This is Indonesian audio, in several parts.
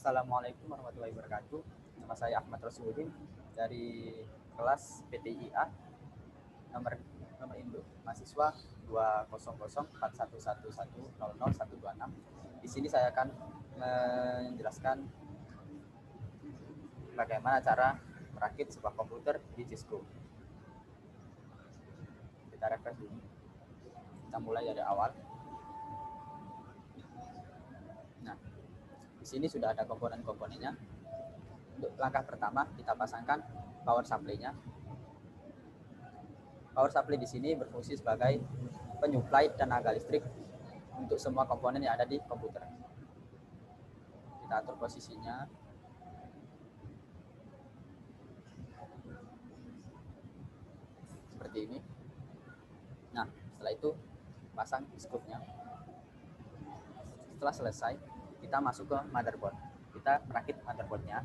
Assalamualaikum warahmatullahi wabarakatuh. Nama saya Ahmad Rosuluddin dari kelas PTIA nomor nomor induk mahasiswa 2004111000126. Di sini saya akan menjelaskan bagaimana cara merakit sebuah komputer di Cisco. Kita refresh dulu. Kita mulai dari awal. Nah, di sini sudah ada komponen-komponennya. Untuk langkah pertama kita pasangkan power supply-nya. Power supply di sini berfungsi sebagai penyuplai tenaga listrik untuk semua komponen yang ada di komputer. Kita atur posisinya. Seperti ini. Nah, setelah itu pasang skrunya. Setelah selesai, kita masuk ke motherboard. Kita merakit motherboardnya.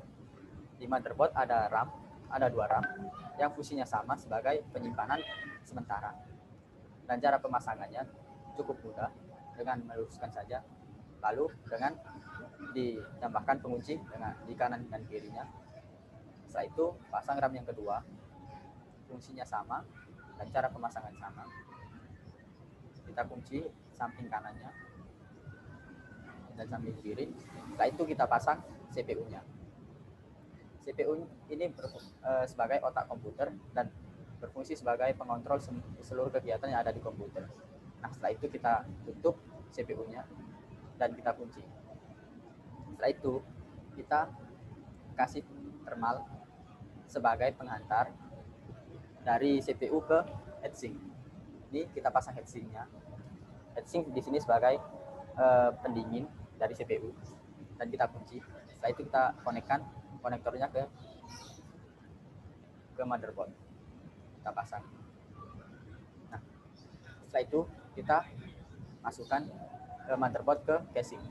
Di motherboard ada RAM, ada 2 RAM yang fungsinya sama sebagai penyimpanan sementara. Dan cara pemasangannya cukup mudah dengan meluruskan saja, lalu dengan ditambahkan pengunci dengan di kanan dan kirinya. Setelah itu pasang RAM yang kedua, fungsinya sama dan cara pemasangan sama. Kita kunci samping kanannya dan samping kiri. Setelah itu kita pasang CPU-nya. CPU ini sebagai otak komputer dan berfungsi sebagai pengontrol seluruh kegiatan yang ada di komputer. Nah, setelah itu kita tutup CPU-nya dan kita kunci. Setelah itu kita kasih thermal sebagai penghantar dari CPU ke heatsink. Ini kita pasang heatsink-nya. Heatsink di sini sebagai pendingin dari CPU dan kita kunci. Setelah itu kita konekkan konektornya ke motherboard. Kita pasang. Nah, setelah itu kita masukkan motherboard ke casing.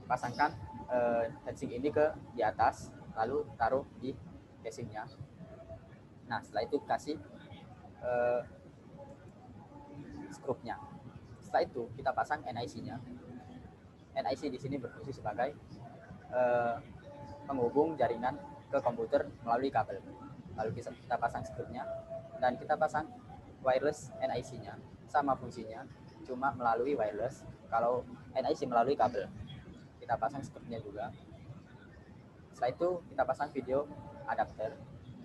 Pasangkan heatsink ini di atas, lalu taruh di casingnya. Nah, setelah itu kasih skrupnya. Setelah itu kita pasang NIC-nya. NIC di sini berfungsi sebagai penghubung jaringan ke komputer melalui kabel. Lalu kita pasang skrupnya dan kita pasang wireless NIC-nya. Sama fungsinya, cuma melalui wireless. Kalau NIC melalui kabel. Kita pasang skrupnya juga. Setelah itu kita pasang video adapter.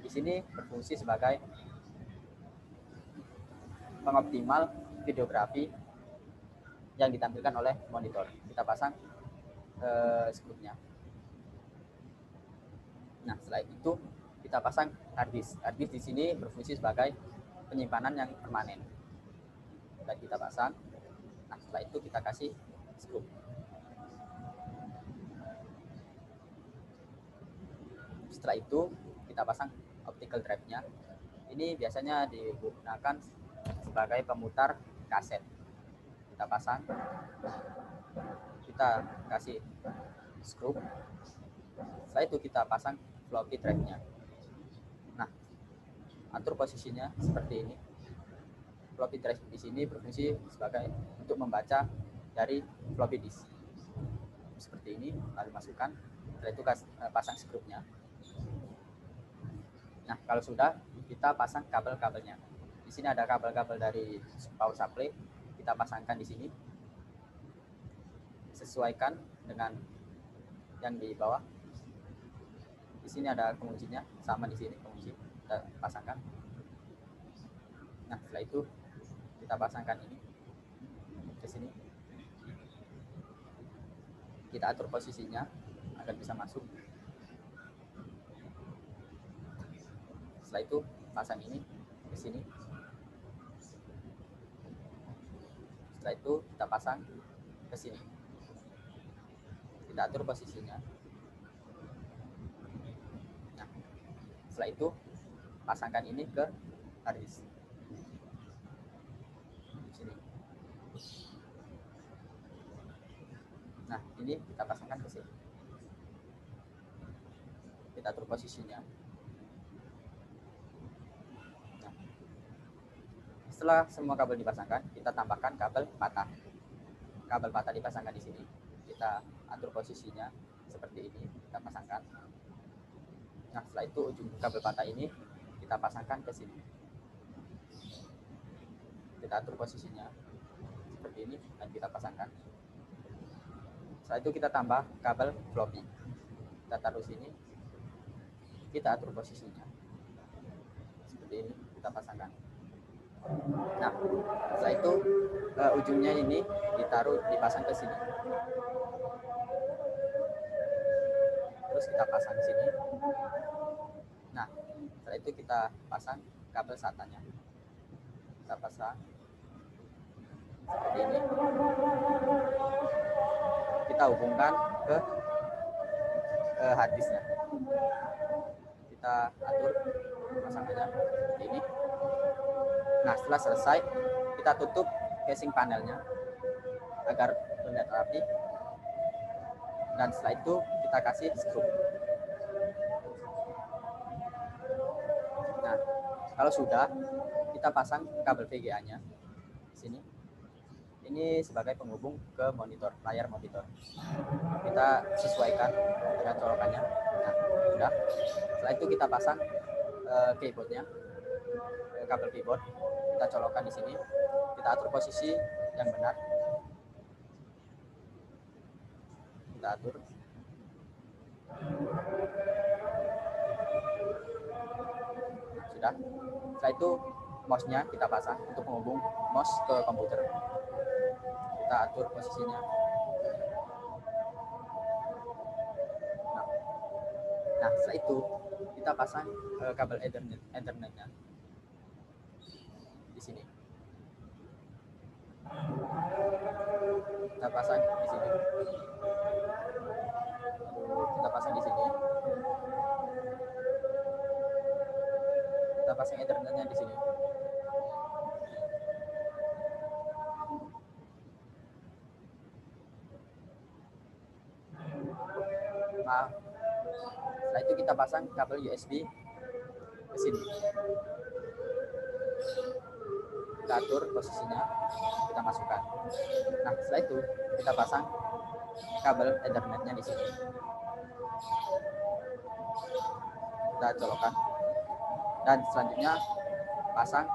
Di sini berfungsi sebagai pengoptimal videografi yang ditampilkan oleh monitor. Kita pasang skrupnya. Nah, setelah itu kita pasang hard disk. Hard disk di sini berfungsi sebagai penyimpanan yang permanen. Dan kita pasang. Nah, setelah itu kita kasih skrup. Setelah itu kita pasang optical drive-nya. Ini biasanya digunakan sebagai pemutar kaset. Kita pasang. Kita kasih skrup. Setelah itu kita pasang floppy drive-nya. Nah, atur posisinya seperti ini. Floppy drive di sini berfungsi sebagai untuk membaca dari floppy disk. Seperti ini, lalu masukkan. Setelah itu pasang skrupnya. Nah, kalau sudah, kita pasang kabel-kabelnya. Di sini ada kabel-kabel dari power supply. Kita pasangkan di sini. Sesuaikan dengan yang di bawah. Di sini ada penguncinya, sama di sini pengunci. Kita pasangkan. Nah, setelah itu kita pasangkan ini ke sini. Kita atur posisinya agar bisa masuk. Setelah itu pasang ini ke sini. Setelah itu kita pasang ke sini. Kita atur posisinya. Nah, setelah itu pasangkan ini ke hard disk. Sini. Nah, ini kita pasangkan ke sini. Kita atur posisinya. Nah, setelah semua kabel dipasangkan, kita tambahkan kabel patah. Kabel patah dipasangkan di sini. kita atur posisinya seperti ini, kita pasangkan. Nah, setelah itu ujung kabel patah ini kita pasangkan ke sini. Kita atur posisinya seperti ini dan kita pasangkan. Setelah itu kita tambah kabel floppy. Kita taruh sini. Kita atur posisinya. Seperti ini, kita pasangkan. Nah, setelah itu ujungnya ini dipasang ke sini. Terus kita pasang ke sini. Nah, setelah itu kita pasang kabel SATA-nya. Kita pasang seperti ini. Kita hubungkan ke hard disknya. Kita atur pemasangannya seperti ini. Nah, setelah selesai, kita tutup casing panelnya agar terlihat rapi. Dan setelah itu kita kasih skrup. Nah, kalau sudah, kita pasang kabel VGA-nya di sini. Ini sebagai penghubung ke monitor, layar monitor. Kita sesuaikan dengan colokannya. Nah, sudah. Setelah itu kita pasang keyboardnya, kabel keyboard. Kita colokkan di sini. Kita atur posisi yang benar. Kita atur. Sudah. Setelah itu mouse-nya kita pasang untuk menghubung mouse ke komputer. Kita atur posisinya. Nah, setelah itu kita pasang kabel Ethernet-nya di sini. Kita pasang di sini. Kita pasang di sini. Kita pasang Ethernet-nya di sini. Maaf. Setelah itu kita pasang kabel USB ke sini. Kita atur posisinya, kita masukkan. Nah, setelah itu kita pasang kabel Ethernet-nya di sini. Kita colokkan. Dan selanjutnya pasang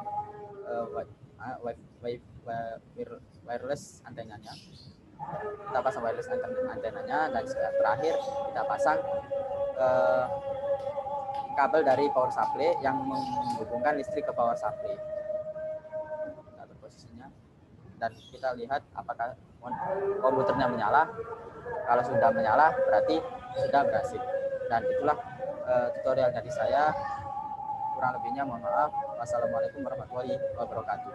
wireless antenanya. Kita pasang wireless antenanya dan terakhir kita pasang kabel dari power supply yang menghubungkan listrik ke power supply. Kita atur posisinya dan kita lihat apakah komputernya menyala. Kalau sudah menyala berarti sudah berhasil. Dan itulah tutorial dari saya. Kurang lebihnya mohon maaf. Wassalamualaikum warahmatullahi wabarakatuh.